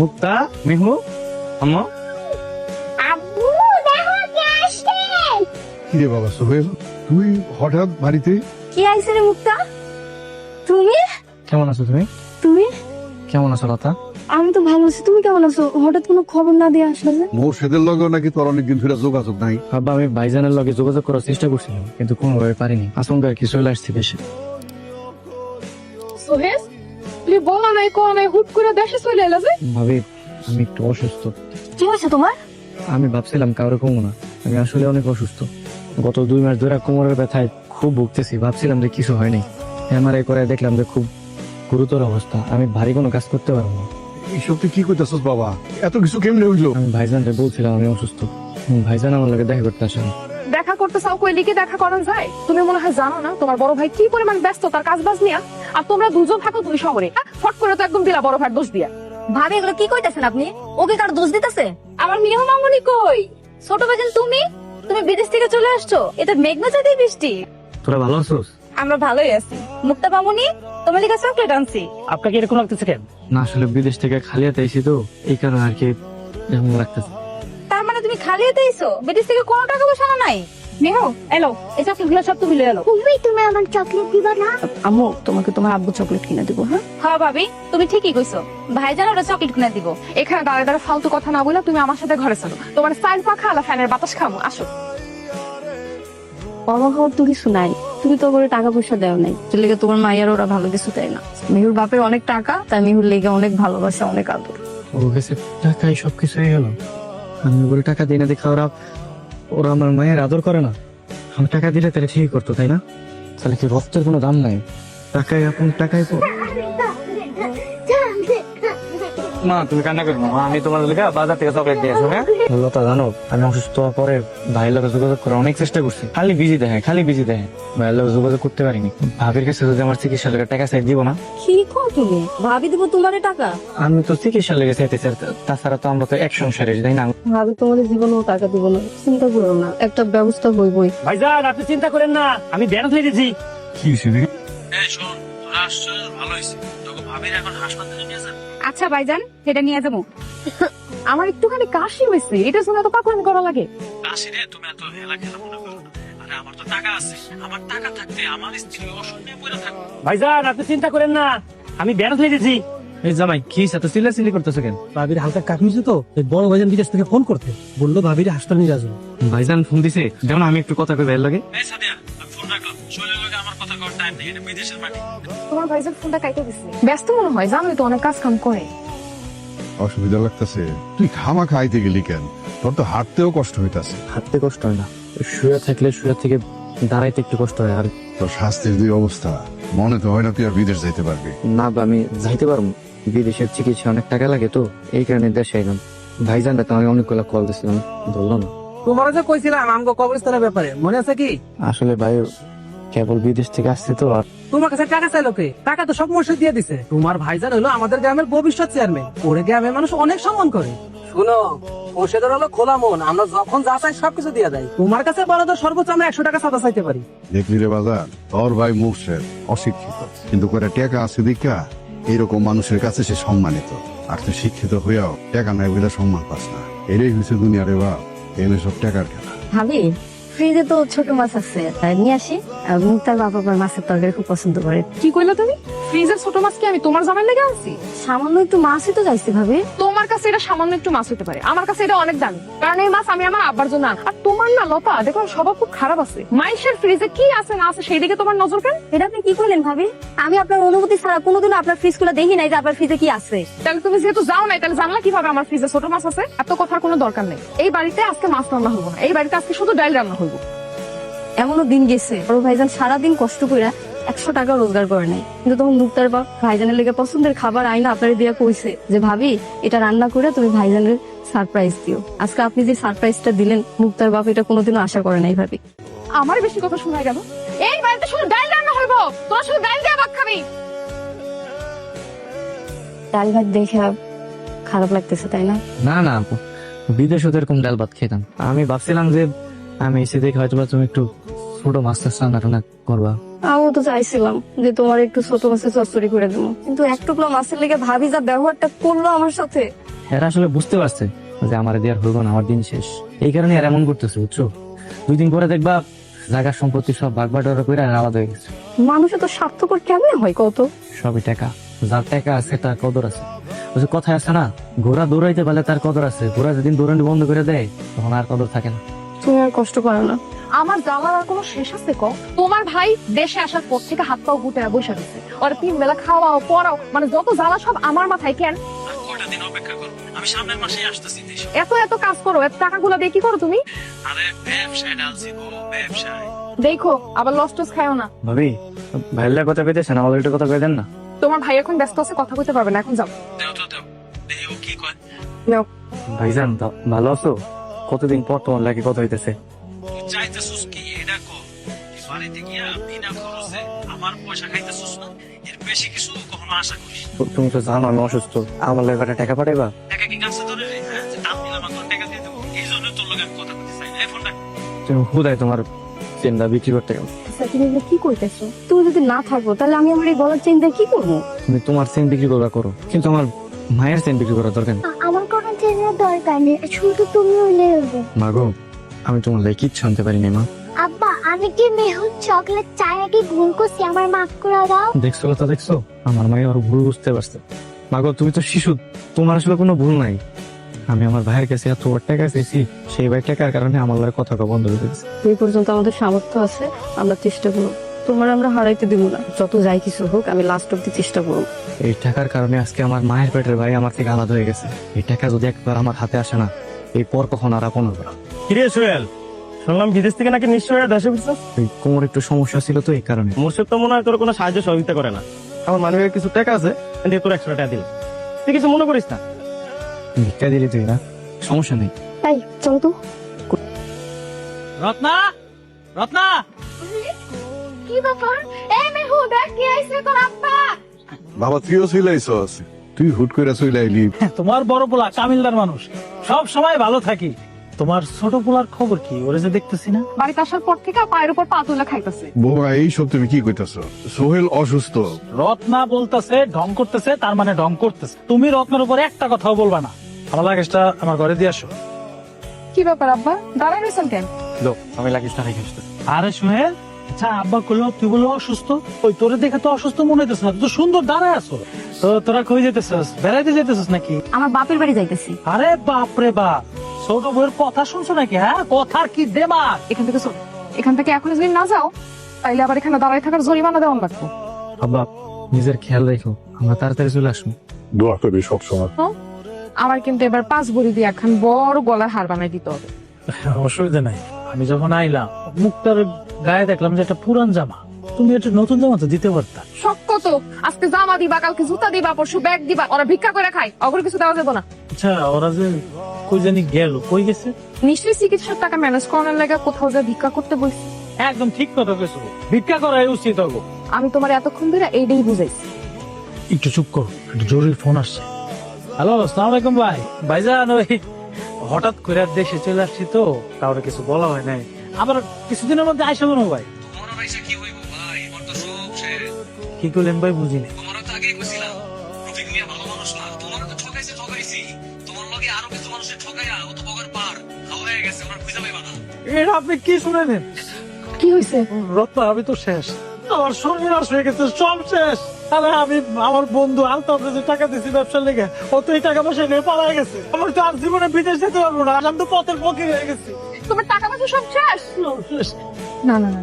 মুক্তা, মিহু, আম্মা। আব্বু দেখো কে আসছে। কিরে বাবা সোহেল, তুই হঠাৎ বাড়িতে? কি আইছে রে মুক্তা? তুমি কেমন আছো তুমি? তুমি কেমন আছো লতা? আমি তো ভালো আছি, তুমি কেমন আছো? হঠাৎ কোনো খবর না দিয়ে আসলে যে? মোর্শেদের লগে নাকি তোর অনেকদিন ধরে যোগাযোগ নাই। আব্বা, আমি ভাইজানের লগে যোগাযোগ করার চেষ্টা করছিলাম কিন্তু কোনোভাবে পারিনি। আচমকা আর কি চলে আসছি দেশে। সোহেল, তুই বলা নাই কোয়া নাই হুট করে দেশে চলে এলো যে? ভাবি, আমি একটু অসুস্থ। কি হয়েছে তোমার? আমি ভাবছিলাম কাউরে কমো না, আমি আসলে অনেক অসুস্থ। গত 2 মাস ধরে কোমরের ব্যথায় খুব ভুগতেছি। ভাবছিলাম যে কিছু হয়নি, এমআরআই করে দেখলাম যে খুব গুরুতর অবস্থা। আমি ভারী কোনো কাজ করতে পারবো না। এইসব তুই কি করতেছস বাবা? এত কিছু কেমনে হইলো? আমি ভাইজানকে বলছিলাম আমি অসুস্থ। ভাইজান আমার লগে দেখা করতে আসেন। দেখা করতে চাও, কই লিখে দেখা করা যায়? তুমি মনে হয় জানো না তোমার বড় ভাই কি পরিমাণ ব্যস্ত তার কাজ বাজ নিয়া, আর তোমরা দুজন থাকো দুই শহরে। ফট করে তো একদম দিলা বড় ভাইয়ের দোষ দিয়া। ভাবি এগুলো কি কইতাছেন আপনি? ওকে কার দোষ দিতেছে? আমার মেয়ে মামুনি কই? ছোট ভাইজান তুমি তুমি বিদেশ থেকে চলে আসছো, এটা মেঘনা চাঁদের বৃষ্টি। তোরা ভালো আছোস? আমরা ভালোই আছি। মুক্তা মামুনি, তোমার লিখা চকলেট আনছি। আপনাকে এরকম লাগতেছে কেন? না আসলে বিদেশ থেকে খালি হাতে এসেছি তো, এই কারণে আর কি এরকম লাগতেছে। তার মানে তুমি খালি হাতে আইছো? বিদেশ থেকে কোনো টাকা পয়সা আনা নাই? মেহো এলো, এই চকলেটগুলো সব তুমি লয়ে এলো। তুমি আমার চকলেট দিবা না? আম্মু, তোমাকে তোমার আব্বু চকলেট কিনে দিব। হ্যাঁ হ্যাঁ ভাবি, তুমি ঠিকই কইছো, ভাইজান ওরা চকলেট কিনে দিব। এখানে দাঁড়ায় দাঁড়ায় ফালতু কথা না বলে তুমি আমার সাথে ঘরে চলো। তোমার সাইড পাখা আলা ফ্যানের বাতাস খামো, আসো। অবাক হওয়ার তো কিছু নাই, তুমি তো করে টাকা পয়সা দেও নাই, তোর লেগে তোমার মায়ের ওরা ভালো কিছু দেয় না। মিহুর বাপের অনেক টাকা, তাই মিহুর লেগে অনেক ভালোবাসা, অনেক আদর। ও গেছে টাকাই সবকিছু হয়ে গেল। আমি বলে টাকা দিই না দেখে ওরা ওরা আমার মায়ের আদর করে না। আমি টাকা দিলে তাহলে ঠিকই করতো, তাই না? তাহলে কি রক্তের কোনো দাম নাই? টাকাই আপন, টাকাই তো। মা, তুমি কান্না করো না। মা, আমি তোমার লেগে বাজার থেকে চকলেট দিয়ে আসবো। হ্যাঁ লতা, জানো আমি অসুস্থ হওয়ার পরে ভাইয়ের লোকে যোগাযোগ করার অনেক চেষ্টা করছি, খালি বিজি দেখে ভাইয়ের লোকে যোগাযোগ করতে পারিনি। ভাবির কাছে যদি আমার চিকিৎসা লেগে টাকা চাই দিব না। কি কো তুমি? ভাবি দিব তোমার টাকা? আমি তো চিকিৎসা লেগে চাইতে চাই, তাছাড়া তো আমরা তো এক সংসারে, তাই না? ভাবি তোমার জীবনেও টাকা দিব না, চিন্তা করো না, একটা ব্যবস্থা হইবই। ভাইজান, আপনি চিন্তা করেন না, আমি ব্যান হয়ে গেছি। কি হয়েছে রে? এই শোন, তোরা আসছিস, ভালো হয়েছে। তোকে ভাবির এখন হাসপাতালে নিয়ে যান। আচ্ছা ভাইজান, সেটা নিয়ে যাবো। আমার একটুখানি কাশি হয়েছে, এটার জন্য এত পাকড়ামি করা লাগে? কাশি রে, তুমি এত হেলা খেলা মনে করো না। আরে আমার তো টাকা আছে, আমার টাকা থাকতে আমার স্ত্রী অসুখ নিয়ে পড়ে থাকবে। ভাইজান, আপনি চিন্তা করেন না, আমি ব্যান হয়ে গেছি। এই জামাই, কি এত চিল্লাচিল্লি করতেছো কেন? ভাবির হালকা কাশি তো, এই বড় ভাইজান বিদেশ থেকে ফোন করতে বললো ভাবির হাসপাতালে নিয়ে যাবো। ভাইজান ফোন দিছে, যেমন আমি একটু কথা কই ভাইয়ের লাগে। এই সাদিয়া, আমি ফোন রাখলাম। শৈলের লগে আমার কথা কওয়ার টাইম নেই, এটা বিদেশের মাটি। তোমার ভাইজান ফোনটা কাইতে দিছে। ব্যস্ত মনে হয়, জানোই তো অনেক কাজ কাম করে। অসুবিধা লাগতেছে? তুই খামা খাইতে গেলি কেন? তোর তো হাঁটতেও কষ্ট হইতাছে। হাঁটতে কষ্ট হয় না, শুয়ে থাকলে শুয়ে থেকে দাঁড়াইতে একটু কষ্ট হয়। আর তোর স্বাস্থ্যের যে অবস্থা, মনে তো হয় না তুই আর বিদেশ যাইতে পারবি। না বা আমি যাইতে পারবো, বিদেশের চিকিৎসা অনেক টাকা লাগে তো, এই কারণে দেশে এলাম। ভাইজান তো আমি অনেকগুলো কল দিছিলাম, ধরলো না। তোমার যে কইছিলাম আমগো কবরস্থানের ব্যাপারে মনে আছে কি? আসলে ভাই কেবল বিদেশ থেকে আসছে তো, আর তোমার কাছে টাকা চাইলো কে? টাকা তো সব মসজিদ দিয়ে দিছে। তোমার ভাইজান হলো আমাদের গ্রামের ভবিষ্যৎ চেয়ারম্যান, ওরে গ্রামের মানুষ অনেক সম্মান করে। শুনো, মোর্শেদের হলো খোলা মন, আমরা যখন যা চাই সবকিছু দিয়ে দেয়। তোমার কাছে বলো তো সর্বোচ্চ আমরা 100 টাকা চাঁদা চাইতে পারি। দেখলি রে বাজার, তোর ভাই মুর্শেদ অশিক্ষিত, কিন্তু করে টাকা আছে দেখা এরকম মানুষের কাছে সে সম্মানিত। আর তুই শিক্ষিত হইয়াও টাকা নাই বলে সম্মান পাস না। এটাই হয়েছে দুনিয়া রে বাপ, এনে সব টাকার খেলা। ভাবি, ফ্রিজে তো ছোট মাছ আছে, তাই নিয়ে আসি। আর মুক্তার বাবা আবার মাছের তরকারি খুব পছন্দ করে। কি কইলা তুমি? ফ্রিজের ছোট মাছ কি আমি তোমার জামাই লেগে আনছি? সামান্য একটু মাছই তো চাইছি ভাবি। তোমার কাছে এটা সামান্য একটু মাছ হতে পারে, আমার কাছে এটা অনেক দামি, কারণ এই মাছ আমি আমার আব্বার জন্য আনি। আর তোমার না লতা, দেখো স্বভাব খুব খারাপ আছে। মাইশের ফ্রিজে কি আছে না আছে সেই দিকে তোমার নজর কেন? এটা আপনি কি করলেন ভাবি? আমি আপনার অনুমতি ছাড়া কোনোদিনও আপনার ফ্রিজ খুলে দেখি নাই যে আপনার ফ্রিজে কি আছে। তাহলে তুমি যেহেতু যাও নাই, তাহলে জানলা কিভাবে আমার ফ্রিজে ছোট মাছ আছে? এত কথার কোনো দরকার নেই। এই বাড়িতে আজকে মাছ রান্না হবো না, এই বাড়িতে আজকে শুধু ডাল রান্না হইব। এমনও দিন গেছে বড় ভাইজান সারাদিন কষ্ট করে 100 টাকা রোজগার করে নাই, কিন্তু তখন মুক্তার বাপ ভাইজানের লেগে পছন্দের খাবার আইনা আপনারে দিয়া কইছে যে ভাবি এটা রান্না করে তুমি ভাইজানের সারপ্রাইজ দিও। আজকে আপনি যে সারপ্রাইজটা দিলেন, মুক্তার বাপ এটা কোনোদিনও আশা করে নাই ভাবি। আমার বেশি কথা শোনা গেল। এই বাড়িতে শুধু ডাল রান্না হইব, তোরা শুধু ডাল দিয়ে ভাত খাবি। ডাল ভাত দেখে খারাপ লাগতেছে, তাই না? না না আপু, বিদেশে তো এরকম ডাল ভাত খেতাম। আমি ভাবছিলাম যে আমি এসে দেখে হয়তো বা তুমি একটু ছোট মাছ টাছ রান্না টান্না করবা। আমিও তো চাইছিলাম যে তোমার একটু ছোট মাছের চচ্চড়ি করে দেবো, কিন্তু এক টুকরো মাছের লেগে ভাবি যা ব্যবহারটা করলো আমার সাথে, এরা আসলে বুঝতে পারছে যে আমার দেওয়ার হইব না, আমার দিন শেষ। এই কারণে এরা এমন করতেছে, বুঝছো? 2 দিন পরে দেখবা জায়গার সম্পত্তি সব ভাগ বাটোয়ারা করে আলাদা হয়ে গেছে। মানুষের তো স্বার্থপর কেমন হয় কত? সবই টাকা, যার টাকা আছে তার কদর আছে। ওই যে কথায় আছে না, ঘোড়া দৌড়াইতে পারলে তার কদর আছে, ঘোড়া যেদিন দৌড়ানি বন্ধ করে দেয় তখন আর কদর থাকে না। তুমি আর কষ্ট করো না। আমার জ্বালার আর কোনো শেষ আছে ক? তোমার ভাই দেশে আসার পর থেকে হাত পাও গুটে বসে গেছে, ওর 3 বেলা খাওয়াও পড়াও, মানে যত জ্বালা সব আমার মাথায়। কেন কয়টা দিন অপেক্ষা করো, আমি সামনের মাসেই আসতেছি দেশে। এত এত কাজ করো, এত টাকাগুলো দিয়ে কি করো তুমি? আরে ব্যবসায় ডালছি গো, ব্যবসায়। দেখো আবার লস টস খায়ও না। ভাবি, ভাইলা কথা কইতেছেন, আমাদের একটু কথা কই দেন না। তোমার ভাই এখন ব্যস্ত আছে, কথা কইতে পারবে না, এখন যাও। দেও তো দেও, দেই ও কি কয়। নাও। ভাইজান ভালো আছো? কতদিন পর তোমার লাগে কথা হইতেছে। চাইতেছস কি এটা কো? বাড়িতে গিয়া বিনা খরচে আমার পয়সা খাইতেছস না, এর বেশি কিছু কখনো আশা করিস। তুমি তো জানো আমি অসুস্থ, আমার লাগে কটা টাকা পাঠাইবা? টাকা কি কাছে ধরে রে? হ্যাঁ, যে দাম দিলাম আমার টাকা দিয়ে দেবো, এই জন্য তোর লগে আমি কথা বলতে চাই না। এই ফোনটা তুমি হুদাই তোমার চেনটা বিক্রি করতে গেল। আচ্ছা, তুমি এগুলো কি করতেছো? তুমি যদি না থাকো তাহলে আমি আমার এই গলার চেন দিয়ে কি করবো? তুমি তোমার চেন বিক্রি করবা করো, কিন্তু আমার মায়ের চেন বিক্রি করা দরকার নেই। আমার কোনো চেনের দরকার নেই, শুধু তুমি হলে হবে। মা গো, আমি তোমার লাগে কিচ্ছু আনতে পারিনি মা। আব্বা, আমি কি মেহুন চকলেট চাই নাকি ভুল করছি, আমার মাফ করে দাও। দেখছো কথা দেখছো, আমার মায়ের আর ভুল বুঝতে পারছে। মা গো, তুমি তো শিশু, তোমার আসলে কোনো ভুল নাই। আমি আমার ভাইয়ের কাছে এত টাকা চেয়েছি, সেই ভাই টাকার কারণে আমার লাগে কথা বন্ধ করে দিয়েছে। এই পর্যন্ত আমাদের সামর্থ্য আছে, আমরা চেষ্টা করবো। তোমার আমরা হারাইতে দিব না, যত যাই কিছু হোক আমি লাস্ট অব্দি চেষ্টা করবো। এই টাকার কারণে আজকে আমার মায়ের পেটের ভাই আমার থেকে আলাদা হয়ে গেছে। এই টাকা যদি একবার আমার হাতে আসে না, এই পর কখন আর আপন হবে না। কিরে সোহেল, শুনলাম বিদেশ থেকে নাকি নিশ্চয় দেশে ফিরছিস। এই কোমর একটু সমস্যা ছিল তো, এই কারণে। মোর্শেদ তো মনে হয় তোর কোনো সাহায্য সহযোগিতা করে না। আমার মানবে কিছু টাকা আছে, দিয়ে তোর 100 টাকা দিল। তুই কিছু মনে করিস না। ভিক্ষা দিলি তুই না, সমস্যা নেই। তাই চলো তো। রত্না, রত্না, কি ব্যাপার? এই মেহু, দেখ কি আইছে তোর আব্বা। বাবা, তুইও চইলাইছস? তুই হুট করে চইলাইলি। তোমার বড় পোলা কামিলদার মানুষ, সব সময় ভালো থাকি। তোমার ছোট পোলার খবর কি? ওরে যে দেখতেছি না। বাড়িতে আসার পর থেকে পায়ের উপর পা তুলে খাইতেছে। বৌমা, এইসব তুমি কি কইতাছ? সোহেল অসুস্থ। রত্না বলতেছে ঢং করতেছে, তার মানে ঢং করতেছে। তুমি রত্নার উপরে একটা কথাও বলবা না। আমার লাগেজটা আমার ঘরে দিয়ে আসো। কি ব্যাপার আব্বা, দাঁড়ায় রয়েছেন কেন? লোক, আমি লাগিস টাকা খেয়েছি। আরে সোহেল, আচ্ছা আব্বা কইলো তুই বললো অসুস্থ, ওই তোরে দেখে তো অসুস্থ মনে হইতেছে না, তুই তো সুন্দর দাঁড়ায় আছো। তো তোরা কই যেতেছিস? বেড়াইতে যেতেছিস নাকি? আমার বাপের বাড়ি যাইতেছি। আরে বাপ রে বাপ, ছোট বউয়ের কথা শুনছো নাকি? হ্যাঁ, কথার কি দেমাগ। এখান থেকে চল, এখান থেকে এখন যদি না যাও তাইলে আবার এখানে দাঁড়ায় থাকার জরিমানা দেওয়ান লাগবে। আব্বা, নিজের খেয়াল রেখো, আমরা তাড়াতাড়ি চলে আসবো। দোয়া করি সব সময়। আমার কিন্তু এবার 5 ভরি দিয়ে এখন বড় গলার হার বানাই দিতে হবে। অসুবিধা নাই, আমি যখন আইলাম মুক্তার গায়ে দেখলাম যে একটা পুরান জামা, তুমি একটা নতুন জামা তো দিতে পারতা। শখ কত, আজকে জামা দিবা, কালকে জুতা দিবা, পরশু ব্যাগ দিবা, ওরা ভিক্ষা করে খায়, অগর কিছু দেওয়া যাবে না। আচ্ছা, ওরা যে কই জানি গেল, কই গেছে? নিশ্চয়ই চিকিৎসার টাকা ম্যানেজ করানোর লাগে কোথাও যা ভিক্ষা করতে বলছি। একদম ঠিক কথা কইছো, ভিক্ষা করাই উচিত হবে। আমি তোমার এতক্ষণ ধরে এইটাই বুঝাইছি। একটু চুপ করো, একটু জরুরি ফোন আসছে। হ্যালো, আসসালামু আলাইকুম ভাই। ভাইজান, ওই হঠাৎ করে দেশে চলে আসছি তো, কাউরে কিছু বলা হয় নাই। আবার কিছুদিনের মধ্যে আইসা মনে ভাই। কি করলেন ভাই, বুঝিনি। এটা আপনি কি শুনে নেন? কি হয়েছে? রত্না, আমি তো শেষ, আমার সর্বনাশ হয়ে গেছে, সব শেষ। তাহলে আমি আমার বন্ধু আলতাফ যে টাকা দিয়েছি ব্যবসার লেগে, ও তো এই টাকা পয়সা নিয়ে পালায় গেছে। আমার তো আর জীবনে বিদেশ যেতে পারবো না, আমি তো পথের ফকির হয়ে গেছি। তোমার টাকা পয়সা সব শেষ? শেষ। না না না,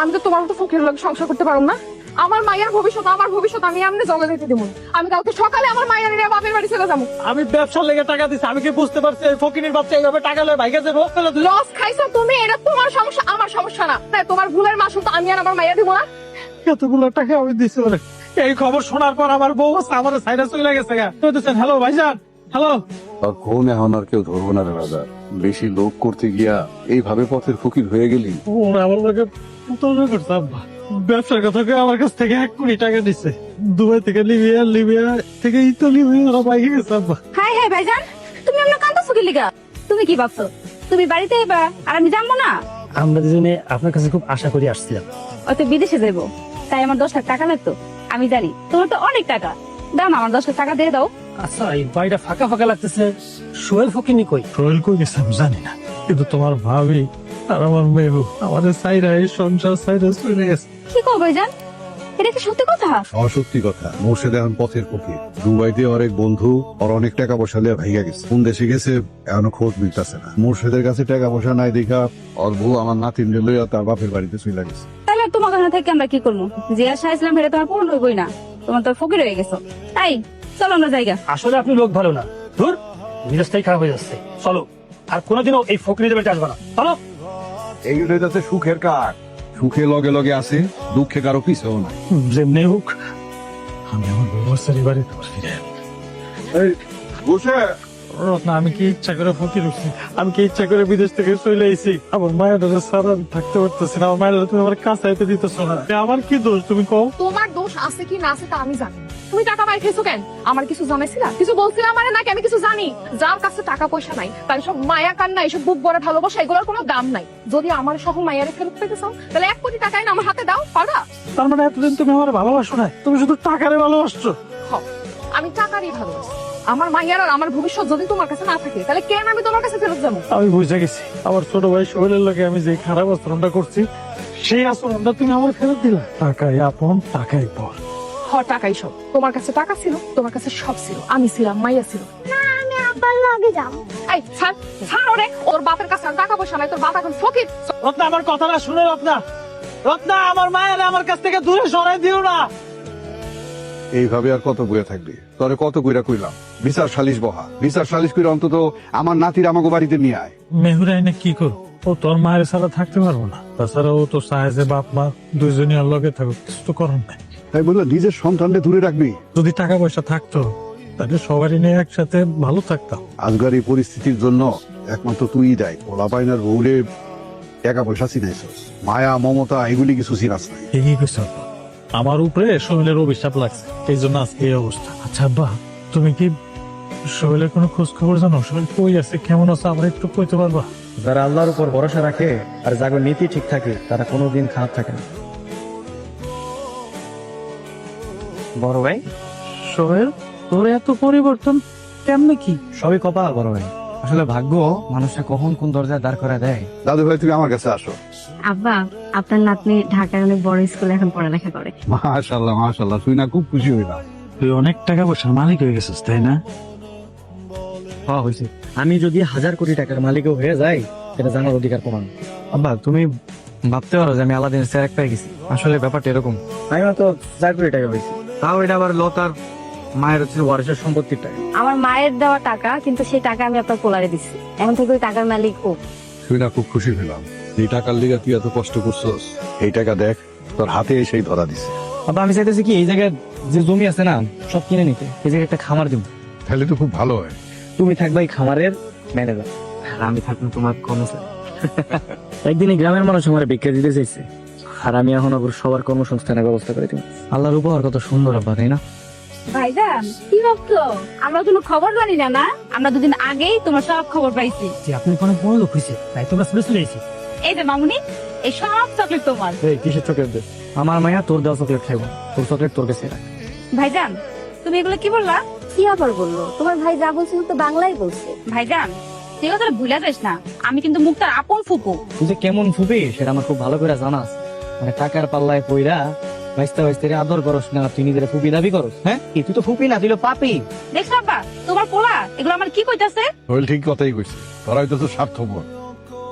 আমি তো তোমার মতো ফকির লোক সংসার করতে পারবো না। আমার মায়ের ভবিষ্যৎ, আমার ভবিষ্যৎ আমি এমনি জলে দিতে দেবো না। আমি কালকে সকালে আমার মায়ের নিয়ে বাপের বাড়ি চলে যাবো। আমি ব্যবসার লেগে টাকা দিচ্ছি, আমি কি বুঝতে পারছি এই ফকিরের বাচ্চা এইভাবে টাকা লয়ে ভাইগা যাবো? লস খাইছো তুমি, এটা তোমার সমস্যা, আমার সমস্যা না। তাই তোমার ভুলের মাসুল তো আমি আর আমার মায়ের দিব না। এতগুলো টাকা আমি দিচ্ছি ওরে। এই খবর শোনার পর আমার বউ আমার সাইডে চলে গেছে। হ্যালো ভাইজান, হ্যালো। আর কোন এখন আর কেউ ধরবো না রে রাজা। বেশি লোভ করতে গিয়া এইভাবে পথের ফকির হয়ে গেলি। আমার লোকে করছে আব্বা। ব্যবসার কথা কয়ে আমার কাছ থেকে 1 কোটি টাকা দিচ্ছে। দুবাই থেকে লিবিয়া, লিবিয়া থেকে ইতালি হয়ে ওরা বাইকে গেছে আব্বা। হাই হাই ভাইজান, তুমি আমরা কাঁদছো কি লিগা? তুমি কি ভাবছো তুমি বাড়িতে এবার আর আমি যাবো না? আমরা দুজনে আপনার কাছে খুব আশা করি আসছিলাম। অত বিদেশে যাবো, তাই আমার 10 লাখ টাকা লাগতো। আমি জানি তোমার তো অনেক টাকা, দাও না আমার 10 লাখ টাকা দিয়ে দাও। আচ্ছা এই বাড়িটা ফাঁকা ফাঁকা লাগতেছে, সোহেল ফকিনি কই? সোহেল কই গেছে আমি জানি না, কিন্তু তোমার ভাবি আর আমার মেহু আমাদের সাইরা এই সংসার সাইরা চলে গেছে। কি কো ভাইজান, এটা কি সত্যি কথা? অসত্যি কথা। মোর্শেদ এখন পথের ফকির। দুবাইতে অনেক বন্ধু ওর অনেক টাকা পয়সা লিয়ে ভাইগা গেছে, কোন দেশে গেছে এখনো খোঁজ মিলতেছে না। মোর্শেদের কাছে টাকা পয়সা নাই দেখা ওর বউ আমার নাতিন লইয়া তার বাপের বাড়িতে চলে গেছে। তাহলে আর তোমার কাছে থেকে আমরা কি করবো? যে আশা ইসলাম হেরে তোমার পূর্ণ হইবই না, তোমার তো ফকির হয়ে গেছো। তাই চলো আমরা জায়গা। আসলে আপনি লোক ভালো না, ধুর মেজাজটাই খারাপ হয়ে যাচ্ছে। চলো, আর কোনোদিনও এই ফকিরিদের বাড়িতে আসবে না, চলো। এইগুলো যাচ্ছে সুখের কাজ, সুখে লগে লগে আছে, দুঃখে কারো পিছও না। যেমনি হোক আমি আমার ব্যবস্থার বাড়িতে ফিরে আনি। এই বসে রত্না, আমি কি ইচ্ছা করে ফকির উঠছি? আমি কি ইচ্ছা করে বিদেশ থেকে চলে আইছি? আমার মায়ের সারা থাকতে পারতেছি না, আমার মায়ের তুমি আমার কাছে আইতে দিতেছো না। আমার কি দোষ তুমি কও? তোমার দোষ আছে কি না আছে তা আমি জানি। তুমি টাকা মাই খেয়েছো কেন? আমার কিছু জানাইছিলা? কিছু বলছিলাম মানে নাকি আমি কিছু জানি? যার কাছে টাকা পয়সা নাই তার সব মায়া কান্না, এসব বুক ভরা ভালোবাসা, এগুলোর কোনো দাম নাই। যদি আমার সহ মায়ারে ফেরত পেতে চাও তাহলে 1 কোটি টাকা এনে আমার হাতে দাও, পারা? তার মানে এতদিন তুমি আমার ভালোবাসো না, তুমি শুধু টাকারে ভালোবাসছো। আমি টাকারই ভালোবাসি। আমার মাইয়ার আর আমার ভবিষ্যৎ যদি তোমার কাছে না থাকে তাহলে কেন আমি তোমার কাছে ফেরত যাবো? আমি বুঝে গেছি, আমার ছোট ভাই সোহেলের লোকে আমি যে খারাপ আচরণটা করছি সেই আচরণটা তুমি আমার ফেরত দিলা। টাকাই আপন, টাকাই পর। টাকাই সব। তোমার কাছে টাকা ছিল, তোমার কাছে সব ছিল, আমি ছিলাম, মাইয়া ছিল। না আমি আব্বার লগে যাব। এই ছাড়, ছাড় ওরে। ওর বাপের কাছে আর টাকা পয়সা নাই, তোর বাপ এখন ফকির। রত্না, আমার কথাটা শুনে রত্না, রত্না আমার মায়ের আমার কাছ থেকে দূরে সরাই দিও না। এইভাবে আর কত বইয়া থাকবি? তোরে কত কইরা কইলাম বিচার সালিশ বহা, বিচার সালিশ করে অন্তত আমার নাতির আমাকে বাড়িতে নিয়ে আয়। মেহুরা এনে কি করো? ও তোর মায়ের ছাড়া থাকতে পারবো না, তাছাড়া ও তো চায় যে বাপ মা দুইজনই আর লগে থাকুক, কিছু তো করার নাই। তাই বললো নিজের সন্তানকে দূরে রাখবি। যদি টাকা পয়সা থাকতো তাহলে সবারই নিয়ে একসাথে ভালো থাকতাম। আজকাল এই পরিস্থিতির জন্য একমাত্র তুই দায়। ওলা পাইনার বউরে টাকা পয়সা চিনাইছস, মায়া মমতা এগুলি কিছু চিনাস নাই। ঠিকই কইছ, আমার উপরে সোহেলের অভিশাপ লাগছে, এই জন্য আজকে এই অবস্থা। আচ্ছা আব্বা, তুমি কি সোহেলের কোনো খোঁজ খবর জানো? সোহেল কই আছে, কেমন আছে, আমার একটু কইতে পারবা? যারা আল্লাহর উপর ভরসা রাখে আর যাদের নীতি ঠিক থাকে তারা কোনোদিন খারাপ থাকে না। বড় ভাই, সোহেল, তোর এত পরিবর্তন কেমনে কি? সবই কপাল বড় ভাই। আসলে ভাগ্য মানুষটা কখন কোন দরজায় দাঁড় করা দেয়। দাদু ভাই তুমি আমার কাছে আসো। আব্বা, আপনার নাতনি ঢাকায় অনেক বড় স্কুলে এখন পড়ালেখা করে। মাশাআল্লাহ মাশাআল্লাহ, তুই না খুব খুশি হইলাম। তুই অনেক টাকা পয়সার মালিক হয়ে গেছিস, তাই না? হ্যাঁ হয়েছে। আমি যদি 1000 কোটি টাকার মালিকও হয়ে যাই, এটা জানার অধিকার প্রমাণ। আব্বা, তুমি ভাবতে পারো যে আমি আলাদিনের চেরাক পেয়ে গেছি। আসলে ব্যাপারটা এরকম, আমি তো 4 কোটি টাকা পেয়েছি, তাও এটা আবার লতার মায়ের হচ্ছে ওয়ারিশের সম্পত্তির টাকা। আমার মায়ের দেওয়া টাকা, কিন্তু সেই টাকা আমি আপনার পোলারে দিচ্ছি। এখন থেকে ওই টাকার মালিক ও। তুই না খুব খুশি হইলাম। এই টাকার লিগা তুই এত কষ্ট করছস, এই টাকা দেখ তোর হাতে এসেই ধরা দিছে। আব্বা, আমি চাইতেছি কি এই জায়গায় যে জমি আছে না সব কিনে নিতে, এই জায়গায় একটা খামার দিব। তাহলে তো খুব ভালো হয়। তুমি থাকবা এই খামারের ম্যানেজার আর আমি থাকবো তোমার কর্মচারী। একদিন এই গ্রামের মানুষ আমার ভিক্ষা দিতে চাইছে, আর আমি এখন আবার সবার কর্মসংস্থানের ব্যবস্থা করে দিব। আল্লাহর উপহার কত সুন্দর আব্বা, তাই না? ভাইজান, কি ভাবছো? আমরা কোনো খবর জানি না না? আমরা দুদিন আগেই তোমার সব খবর পাইছি। যে আপনি কোনো বড় লোক হয়েছে, তাই তোমরা চলে চলে এসেছি। এই যে মামুনি, এই সব চকলেট তোমার। এই কিসের চকলেট দে? আমার মাইয়া তোর দেওয়া চকলেট খাইব, তোর চকলেট তোর কাছে রাখ। ভাইজান, তুমি এগুলো কি বললা? কি আবার বললো? তোমার ভাই যা বলছিল তো বাংলায় বলছে। ভাইজান, তুই কথা ভুলে যাস না, আমি কিন্তু মুক্তার আপন ফুপু। তুই যে কেমন ফুপি সেটা আমার খুব ভালো করে জানাস। মানে টাকার পাল্লায় পইরা বাইস্তা বাইস্তা আদর করস না, তুই নিজের ফুপি দাবি করস। হ্যাঁ, কি তুই তো ফুপি না, তুই তো পাপি। দেখছ আব্বা, তোমার পোলা এগুলো আমার কি কইতাছে? সোহেল ঠিক কথাই কইছে, তোরাই তো স্বার্থপর।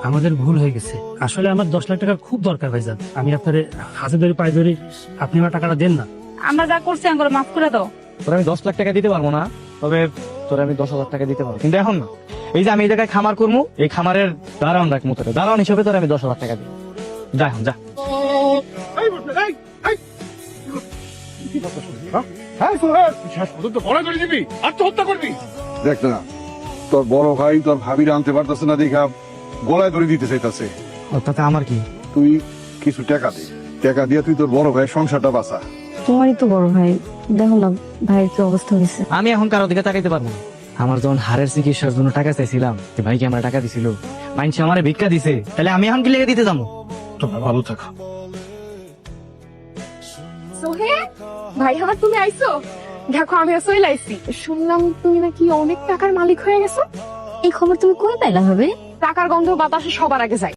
আমাদের ভুল হয়ে গেছে। আসলে আমার 10 লাখ টাকা খুব দরকার ভাইজান। আমি আপনার হাতে ধরে পায়ে ধরে, আপনি আমার টাকাটা দেন না। আমরা যা করছি আমরা মাফ করে দাও। তোর আমি 10 লাখ টাকা দিতে পারবো না, তবে তোর আমি 10,000 টাকা দিতে পারবো, কিন্তু এখন না। এই যে আমি এই জায়গায় খামার করবো, এই খামারের দারোয়ান রাখবো, তোর দারোয়ান হিসেবে তোর আমি 10,000 টাকা দিই। যা এখন যা। দেখ না, তোর বড় ভাই তোর ভাবিরা আনতে পারতেছে না দেখা গলায় ধরে দিতে চাইতেছে। তাতে আমার কি? তুই কিছু টাকা দে, টাকা দিয়ে তুই তোর বড় ভাইয়ের সংসারটা বাঁচা। তোমারই তো বড় ভাই, দেখো না ভাইয়ের কি অবস্থা হয়েছে। আমি এখন কারো দিকে তাকাইতে পারবো না। আমার যখন হাড়ের চিকিৎসার জন্য টাকা চাইছিলাম, ভাই কি আমার টাকা দিছিল? মাইনসে আমার ভিক্ষা দিছে, তাহলে আমি এখন কি লেগে দিতে যাবো? তোমরা ভালো থাকো। সোহেল, ভাই আমার তুমি আইছো? দেখো আমি চলে আইছি। শুনলাম তুমি নাকি অনেক টাকার মালিক হয়ে গেছো। এই খবর তুমি কই পাইলা হবে? টাকার গন্ধ বাতাসে সবার আগে যায়।